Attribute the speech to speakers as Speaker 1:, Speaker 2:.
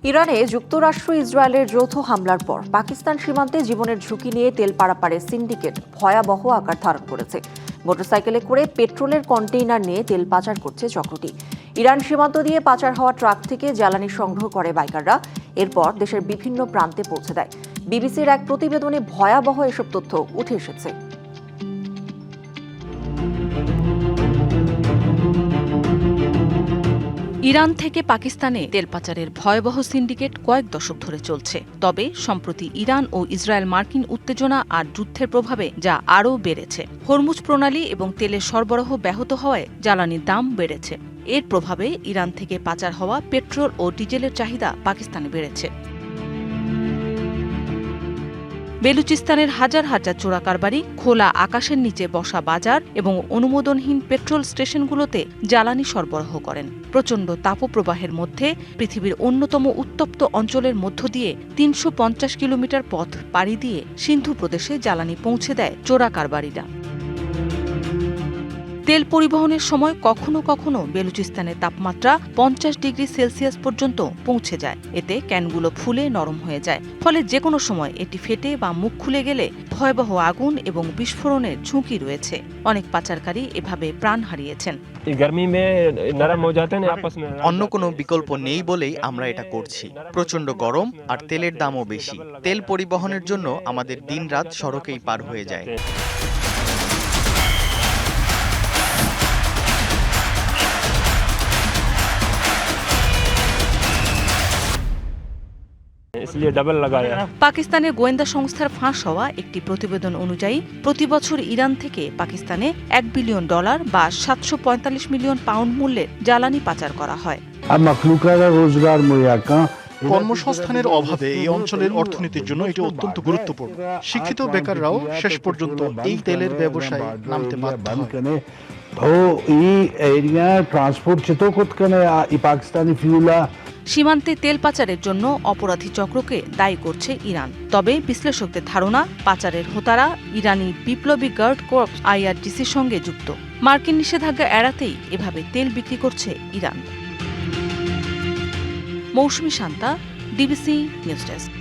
Speaker 1: ইরানে যুক্তরাষ্ট্র ইসরায়েলের যৌথ হামলার পর পাকিস্তান সীমান্তে জীবনের ঝুঁকি নিয়ে তেল পারাপারের সিন্ডিকেট ভয়াবহ আকার ধারণ করেছে। মোটরসাইকেলে করে পেট্রোলের কন্টেইনার নিয়ে তেল পাচার করছে চক্রটি। ইরান সীমান্ত দিয়ে পাচার হওয়া ট্রাক থেকে জ্বালানি সংগ্রহ করে বাইকাররা, এরপর দেশের বিভিন্ন প্রান্তে পৌঁছে দেয়। বিবিসির এক প্রতিবেদনে ভয়াবহ এসব তথ্য উঠে এসেছে।
Speaker 2: ইরান থেকে পাকিস্তানে তেল পাচারের ভয়াবহ সিন্ডিকেট কয়েক দশক ধরে চলছে। তবে সম্প্রতি ইরান ও ইসরায়েল মার্কিন উত্তেজনা আর যুদ্ধের প্রভাবে যা আরও বেড়েছে। হরমুজ প্রণালী এবং তেলের সরবরাহ ব্যাহত হওয়ায় জ্বালানির দাম বেড়েছে। এর প্রভাবে ইরান থেকে পাচার হওয়া পেট্রোল ও ডিজেলের চাহিদা পাকিস্তানে বেড়েছে। বেলুচিস্তানের হাজার হাজার চোরাকারবারি, খোলা আকাশের নিচে বসা বাজার এবং অনুমোদনহীন পেট্রোল স্টেশনগুলোতে জ্বালানি সরবরাহ করেন। প্রচণ্ড তাপপ্রবাহের মধ্যে পৃথিবীর অন্যতম উত্তপ্ত অঞ্চলের মধ্য দিয়ে ৩৫০ কিলোমিটার পথ পাড়ি দিয়ে সিন্ধু প্রদেশে জ্বালানি পৌঁছে দেয় চোরাকারবারিরা। তেল পরিবহনের সময় কখনো কখনো বেলুচিস্তানের তাপমাত্রা ৫০ ডিগ্রি সেলসিয়াস পর্যন্ত পৌঁছে যায়। এতে ক্যানগুলো ফুলে নরম হয়ে যায়, ফলে যে কোনো সময় এটি ফেটে বা মুখ খুলে গেলে ভয়াবহ আগুন এবং বিস্ফোরণের ঝুঁকি রয়েছে। অনেক পাচারকারী এভাবে প্রাণ হারিয়েছেন।
Speaker 3: অন্য কোনো বিকল্প নেই বলেই আমরা এটা করছি। প্রচণ্ড গরম আর তেলের দামও বেশি। তেল পরিবহনের জন্য আমাদের দিনরাত সড়কেই পার হয়ে যায়।
Speaker 2: পাকিস্তানের গোয়েন্দা সংস্থার ফাঁস হওয়া একটি প্রতিবেদন অনুযায়ী প্রতি বছর ইরান থেকে পাকিস্তানে $1 বিলিয়ন বা 745 মিলিয়ন পাউন্ড মূল্যের জ্বালানি পাচার করা হয়।
Speaker 4: কর্মসংস্থানের অভাবে এই অঞ্চলের অর্থনীতির জন্য এটি অত্যন্ত গুরুত্বপূর্ণ। শিক্ষিত বেকাররাও শেষ পর্যন্ত এই তেলের ব্যবসায় নামতে বাধ্য হয়।
Speaker 2: সীমান্তে তেল পাচারের জন্য অপরাধী চক্রকে দায়ী করছে ইরান। তবে বিশ্লেষকদের ধারণা, পাচারের হোতারা ইরানি বিপ্লবী গার্ড কর্পস IRGCর সঙ্গে যুক্ত। মার্কিন নিষেধাজ্ঞা এড়াতেই এভাবে তেল বিক্রি করছে ইরান। মৌসুমী শান্তা, ডিবিসি নিউজ ডেস্ক।